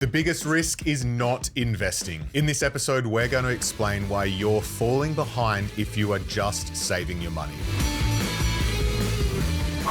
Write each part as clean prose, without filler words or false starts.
The biggest risk is not investing. In this episode, we're going to explain why you're falling behind if you are just saving your money.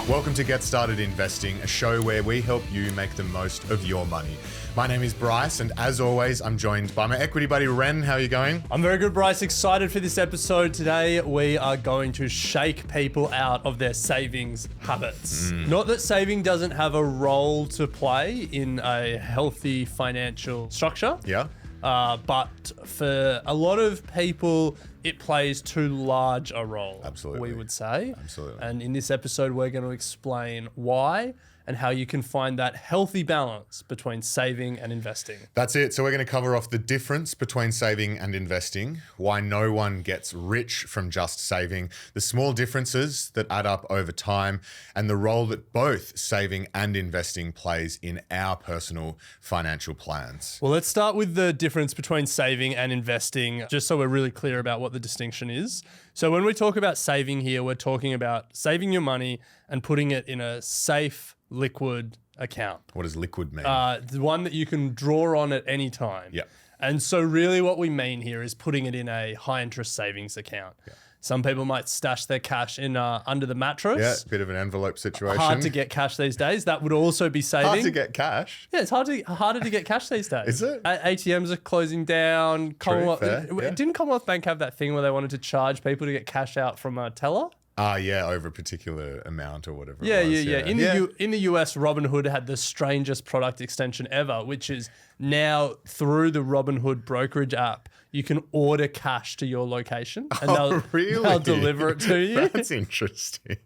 Welcome to Get Started Investing, a show where we help you make the most of your money. My name is Bryce, and as always, I'm joined by my equity buddy, Ren. How are you going? I'm very good, Bryce. Excited for this episode. Today, we are going to shake people out of their savings habits. Not that saving doesn't have a role to play in a healthy financial structure. Yeah. But for a lot of people, it plays too large a role. Absolutely. We would say. Absolutely. And in this episode, we're going to explain why and how you can find that healthy balance between saving and investing. That's it. So we're going to cover off the difference between saving and investing, why no one gets rich from just saving, the small differences that add up over time, and the role that both saving and investing plays in our personal financial plans. Well, let's start with the difference between saving and investing, just so we're really clear about what the distinction is. So when we talk about saving here, we're talking about saving your money and putting it in a safe, liquid account. What does liquid mean? The one that you can draw on at any time. Yeah. And so really what we mean here is putting it in a high interest savings account. Yeah. Some people might stash their cash in under the mattress. Yeah, bit of an envelope situation. Hard to get cash these days. That would also be saving. Hard to get cash? Yeah, it's harder to get cash these days. Is it? ATMs are closing down. Fair, yeah. Didn't Commonwealth Bank have that thing where they wanted to charge people to get cash out from a teller? Yeah, over a particular amount or whatever. Yeah. In the US, Robinhood had the strangest product extension ever, which is now through the Robinhood brokerage app, you can order cash to your location and they'll deliver it to you. That's interesting.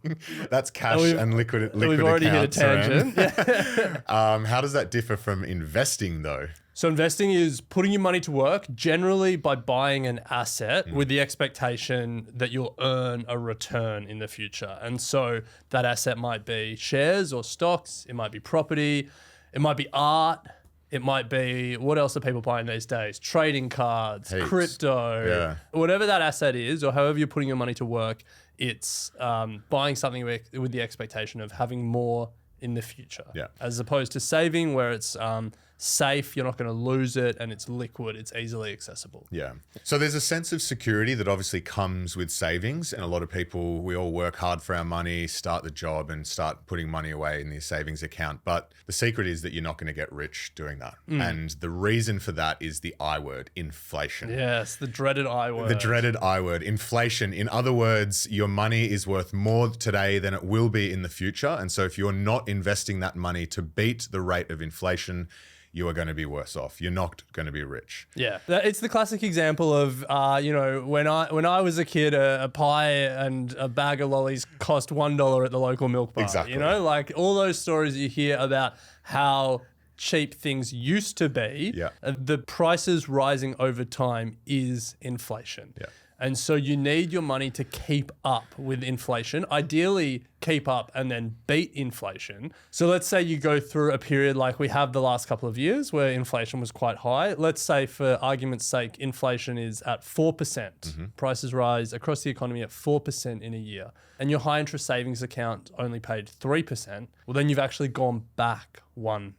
That's cash and liquid We've already accounts, hit a tangent. How does that differ from investing though? So investing is putting your money to work, generally by buying an asset with the expectation that you'll earn a return in the future. And so that asset might be shares or stocks, it might be property, it might be art, it might be, what else are people buying these days? Trading cards, Heaps. crypto, whatever that asset is, or however you're putting your money to work, it's buying something with the expectation of having more in the future. Yeah. As opposed to saving where it's safe, you're not going to lose it, and it's liquid, it's easily accessible. Yeah. So there's a sense of security that obviously comes with savings. And a lot of people, we all work hard for our money, start the job and start putting money away in the savings account. But the secret is that you're not going to get rich doing that. And the reason for that is the I word, inflation. Yes, the dreaded I word. The dreaded I word, inflation. In other words, your money is worth more today than it will be in the future. And so if you're not investing that money to beat the rate of inflation, you are going to be worse off. You're not going to be rich. Yeah, it's the classic example of, when I was a kid, a pie and a bag of lollies cost $1 at the local milk bar. Exactly. Like all those stories you hear about how cheap things used to be. Yeah. The prices rising over time is inflation. Yeah. And so you need your money to keep up with inflation, ideally keep up and then beat inflation. So let's say you go through a period like we have the last couple of years where inflation was quite high. Let's say for argument's sake, inflation is at 4%. Prices rise across the economy at 4% in a year. And your high interest savings account only paid 3%. Well, then you've actually gone back 1%.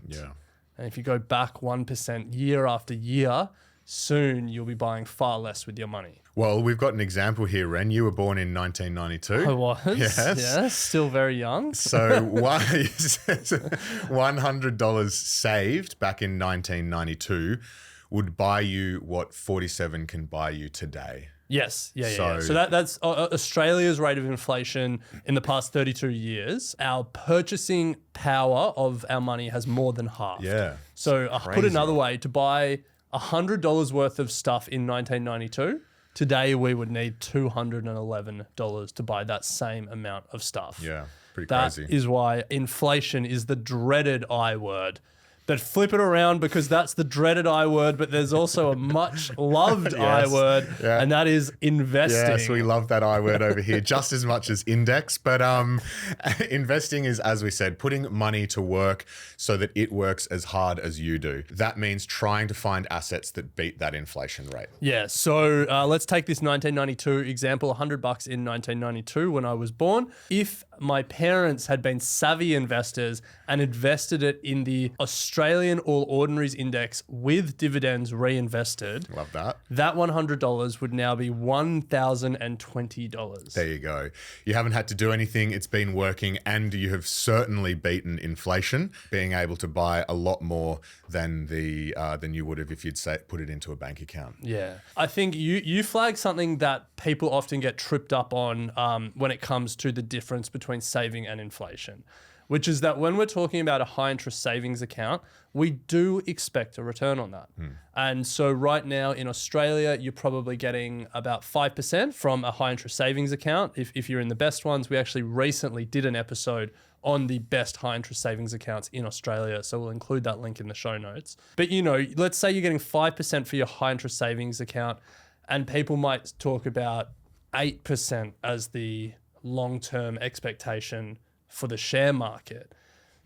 Yeah. And if you go back 1% year after year, soon you'll be buying far less with your money. Well, we've got an example here, Ren. You were born in 1992. I was. Yes. Still very young. So $100 saved back in 1992 would buy you what 47 can buy you today. Yes. Yeah. So- So that's Australia's rate of inflation in the past 32 years. Our purchasing power of our money has more than halved. Yeah. So put Crazy. another way, to buy $100 worth of stuff in 1992, today we would need $211 to buy that same amount of stuff. Yeah. Pretty That crazy. is why inflation is the dreaded I word. But flip it around, because that's the dreaded I word, but there's also a much loved I word, and that is investing. Yes, we love that I word over here just as much as index. But investing is, as we said, putting money to work so that it works as hard as you do. That means trying to find assets that beat that inflation rate. Yeah, so let's take this 1992 example, $100 in 1992 when I was born. If my parents had been savvy investors and invested it in the Australian All Ordinaries Index with dividends reinvested, Love that. that $100 would now be $1,020. There you go. You haven't had to do anything. It's been working, and you have certainly beaten inflation, being able to buy a lot more than you would have if you'd put it into a bank account. Yeah. I think you flag something that people often get tripped up on when it comes to the difference between saving and inflation, which is that when we're talking about a high interest savings account, we do expect a return on that. And so right now in Australia, you're probably getting about 5% from a high interest savings account. If you're in the best ones, we actually recently did an episode on the best high interest savings accounts in Australia. So we'll include that link in the show notes. But let's say you're getting 5% for your high interest savings account, and people might talk about 8% as the long-term expectation for the share market.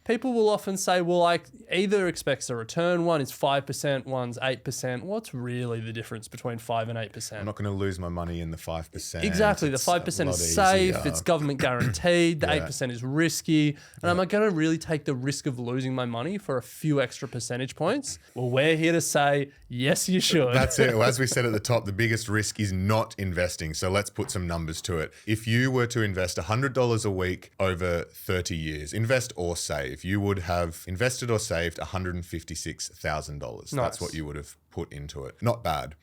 People will often say, well, either expects a return. One is 5%, one's 8%. What's really the difference between 5 and 8%? I'm not going to lose my money in the 5%. Exactly. It's the 5% is safe. easier. It's government guaranteed. The 8% is risky. And am I going to really take the risk of losing my money for a few extra percentage points? Well, we're here to say, yes, you should. That's it. Well, as we said at the top, the biggest risk is not investing. So let's put some numbers to it. If you were to invest $100 a week over 30 years, invest or save, you would have invested or saved $156,000. That's what you would have put into it. Not bad.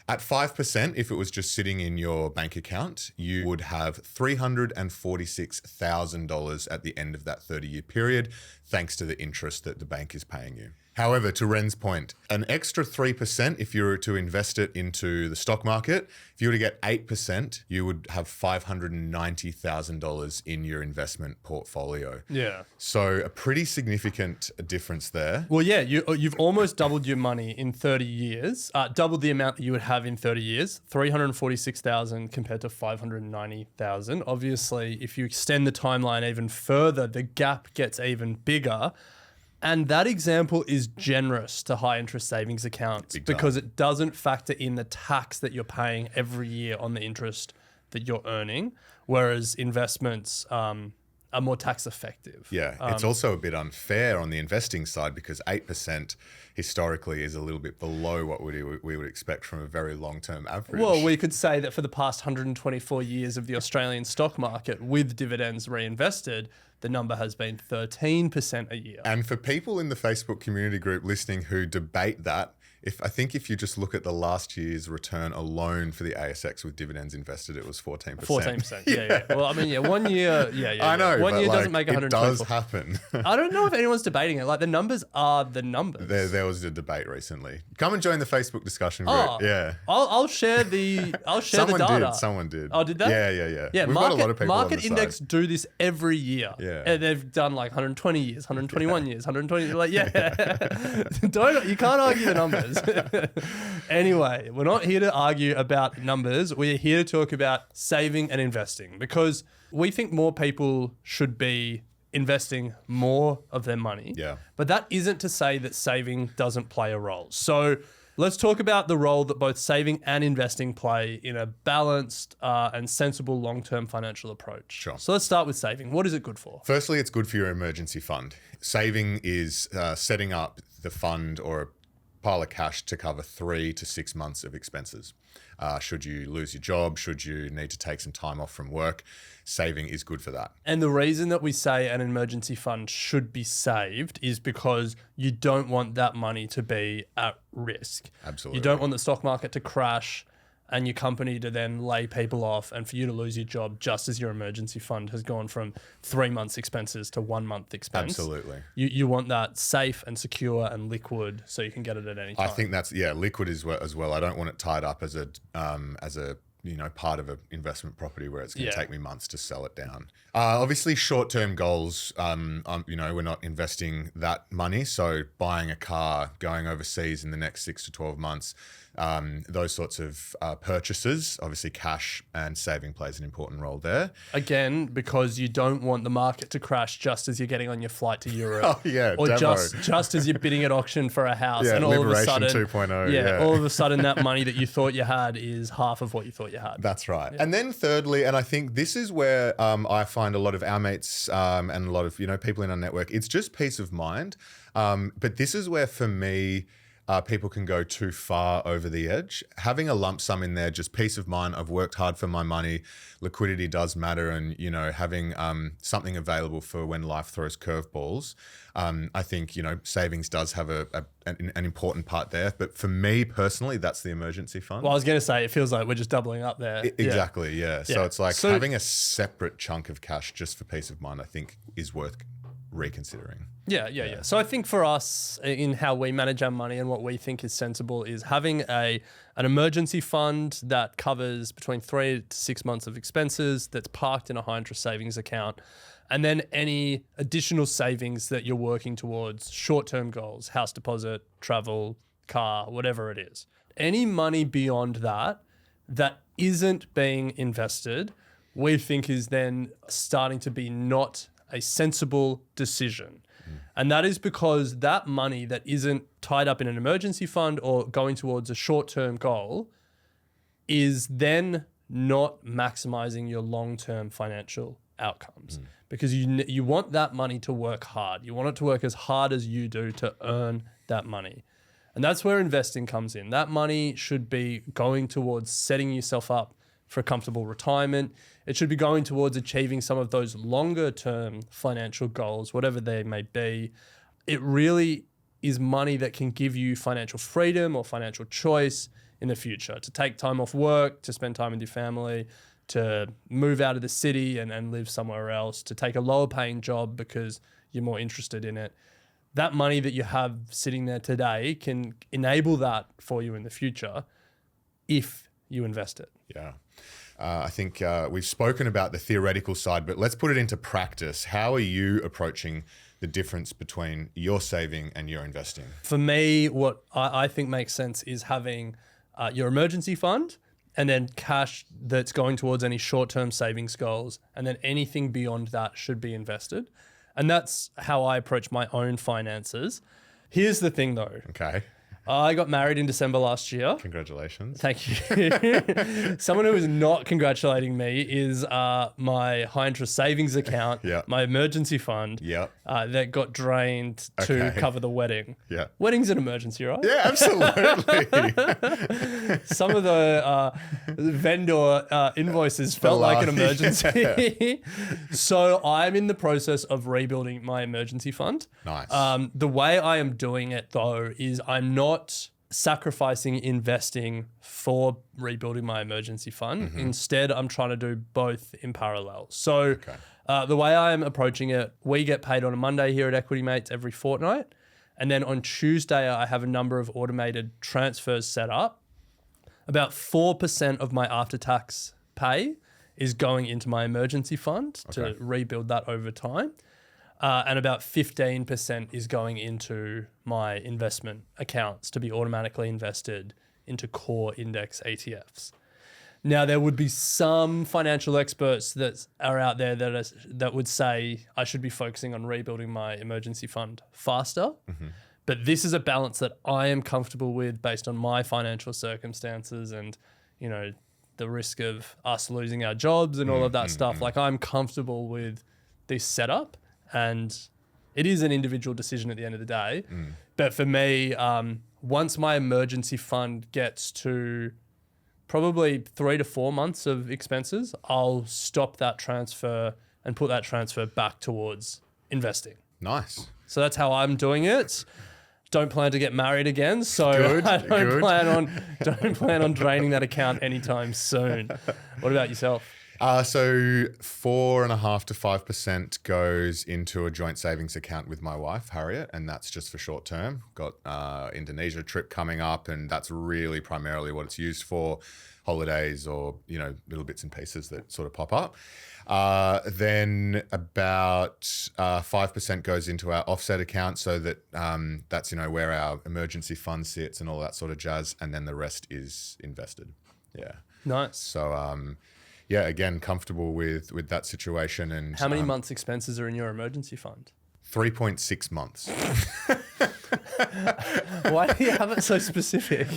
At 5%, if it was just sitting in your bank account, you would have $346,000 at the end of that 30-year period, thanks to the interest that the bank is paying you. However, to Ren's point, an extra 3%, if you were to invest it into the stock market, if you were to get 8%, you would have $590,000 in your investment portfolio. Yeah. So a pretty significant difference there. Well, yeah, you've almost doubled your money in 30 years, doubled the amount that you would have in 30 years, 346,000 compared to 590,000. Obviously, if you extend the timeline even further, the gap gets even bigger. And that example is generous to high interest savings accounts because it doesn't factor in the tax that you're paying every year on the interest that you're earning, whereas investments are more tax effective. Yeah, it's also a bit unfair on the investing side because 8% historically is a little bit below what we would expect from a very long-term average. Well, we could say that for the past 124 years of the Australian stock market with dividends reinvested, the number has been 13% a year. And for people in the Facebook community group listening who debate that, if you just look at the last year's return alone for the ASX with dividends invested, it was 14%. 14%. Yeah. Well, I mean, 1 year. Yeah. I know. 1 year doesn't make 124. It does happen. I don't know if anyone's debating it. Like the numbers are the numbers. There was a debate recently. Come and join the Facebook discussion group. Yeah. I'll share the data. Someone did. Oh, did they? Yeah. Yeah. We've got a lot of people on Market the Index side. do this every year. Yeah. And they've done like 120 years, 121 years, 120. Like, yeah. You can't argue the numbers. Anyway, we're not here to argue about numbers. We're here to talk about saving and investing because we think more people should be investing more of their money. Yeah. But that isn't to say that saving doesn't play a role. So let's talk about the role that both saving and investing play in a balanced and sensible long-term financial approach. Sure. So let's start with saving. What is it good for? Firstly, it's good for your emergency fund. Saving is setting up the fund or a pile of cash to cover 3 to 6 months of expenses. Should you lose your job, should you need to take some time off from work, saving is good for that. And the reason that we say an emergency fund should be saved is because you don't want that money to be at risk. Absolutely. You don't want the stock market to crash and your company to then lay people off and for you to lose your job just as your emergency fund has gone from 3 months expenses to 1 month expense. Absolutely. You want that safe and secure and liquid so you can get it at any time. I think that's, liquid as well. I don't want it tied up as a part of an investment property where it's going to take me months to sell it down. Obviously, short-term goals, we're not investing that money. So buying a car, going overseas in the next 6 to 12 months, those sorts of purchases, obviously cash and saving plays an important role there. Again, because you don't want the market to crash just as you're getting on your flight to Europe. Oh, yeah, or demo. just as you're bidding at auction for a house. Yeah, and all of a Liberation sudden, 2.0. Yeah. all of a sudden that money that you thought you had is half of what you thought thought you had. That's right. And then thirdly, and I think this is where I find a lot of our mates and a lot of people in our network, it's just peace of mind. But this is where for me, people can go too far over the edge. Having a lump sum in there, just peace of mind. I've worked hard for my money. Liquidity does matter, and having something available for when life throws curveballs. I think savings does have an important part there. But for me personally, that's the emergency fund. Well, I was going to say it feels like we're just doubling up there. Exactly. Yeah. So it's like having a separate chunk of cash just for peace of mind, I think, is worth reconsidering. Yeah. So I think for us in how we manage our money and what we think is sensible is having an emergency fund that covers between 3 to 6 months of expenses that's parked in a high interest savings account. And then any additional savings that you're working towards, short-term goals, house deposit, travel, car, whatever it is. Any money beyond that isn't being invested, we think is then starting to be not a sensible decision. And that is because that money that isn't tied up in an emergency fund or going towards a short-term goal is then not maximizing your long-term financial outcomes. Because you want that money to work hard. You want it to work as hard as you do to earn that money. And that's where investing comes in. That money should be going towards setting yourself up for a comfortable retirement. It should be going towards achieving some of those longer term financial goals, whatever they may be. It really is money that can give you financial freedom or financial choice in the future, to take time off work, to spend time with your family, to move out of the city and live somewhere else, to take a lower paying job because you're more interested in it. That money that you have sitting there today can enable that for you in the future if you invest it. Yeah. I think we've spoken about the theoretical side, but let's put it into practice. How are you approaching the difference between your saving and your investing? For me, what I think makes sense is having your emergency fund and then cash that's going towards any short-term savings goals. And then anything beyond that should be invested. And that's how I approach my own finances. Here's the thing though. Okay. I got married in December last year. Congratulations. Thank you. Someone who is not congratulating me is my high interest savings account, my emergency fund that got drained to cover the wedding. Yeah. Wedding's an emergency, right? Yeah, absolutely. Some of the vendor invoices felt like an emergency. So I'm in the process of rebuilding my emergency fund. Nice. The way I am doing it though is I'm not sacrificing investing for rebuilding my emergency fund. Instead, I'm trying to do both in parallel. So the way I'm approaching it, we get paid on a Monday here at Equity Mates every fortnight. And then on Tuesday, I have a number of automated transfers set up. About 4% of my after-tax pay is going into my emergency fund to rebuild that over time. And about 15% is going into my investment accounts to be automatically invested into core index ETFs. Now, there would be some financial experts that are out there that would say I should be focusing on rebuilding my emergency fund faster. But this is a balance that I am comfortable with based on my financial circumstances and, the risk of us losing our jobs and all of that stuff. Like, I'm comfortable with this setup. And it is an individual decision at the end of the day. But for me, once my emergency fund gets to probably 3 to 4 months of expenses, I'll stop that transfer and put that transfer back towards investing. Nice. So that's how I'm doing it. Don't plan to get married again, so I don't plan on draining that account anytime soon. What about yourself? So 4.5% to 5% goes into a joint savings account with my wife, Harriet, and that's just for short term. Got Indonesia trip coming up, and that's really primarily what it's used for, holidays or little bits and pieces that sort of pop up. Then about 5% goes into our offset account, so that that's where our emergency fund sits and all that sort of jazz, and then the rest is invested. Yeah. Nice. So yeah, again, comfortable with that situation. And how many months' expenses are in your emergency fund? 3.6 months. Why do you have it so specific?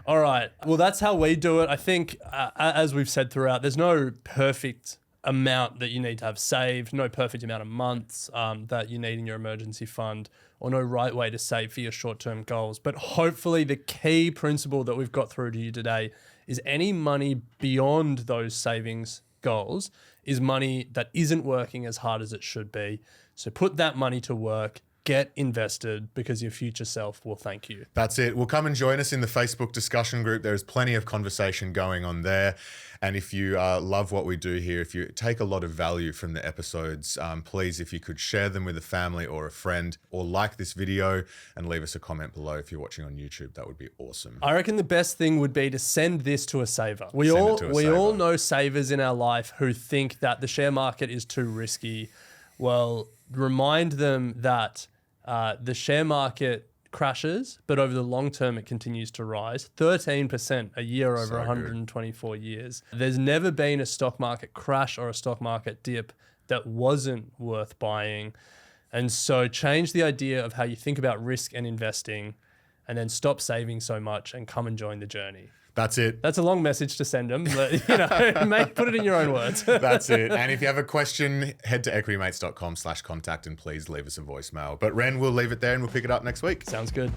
All right. Well, that's how we do it. I think, as we've said throughout, there's no perfect amount that you need to have saved, no perfect amount of months that you need in your emergency fund, or no right way to save for your short-term goals. But hopefully the key principle that we've got through to you today is any money beyond those savings goals is money that isn't working as hard as it should be. So put that money to work. Get invested, because your future self will thank you. That's it. Well, come and join us in the Facebook discussion group. There is plenty of conversation going on there. And if you love what we do here, if you take a lot of value from the episodes, please, if you could share them with a family or a friend, or like this video and leave us a comment below if you're watching on YouTube. That would be awesome. I reckon the best thing would be to send this to a saver. We all know savers in our life who think that the share market is too risky. Well, remind them that the share market crashes, but over the long term, it continues to rise. 13% a year over 124 years. There's never been a stock market crash or a stock market dip that wasn't worth buying. And so change the idea of how you think about risk and investing, and then stop saving so much and come and join the journey. That's it. That's a long message to send them, but put it in your own words. That's it. And if you have a question, head to equitymates.com/contact and please leave us a voicemail. But Ren, we'll leave it there and we'll pick it up next week. Sounds good.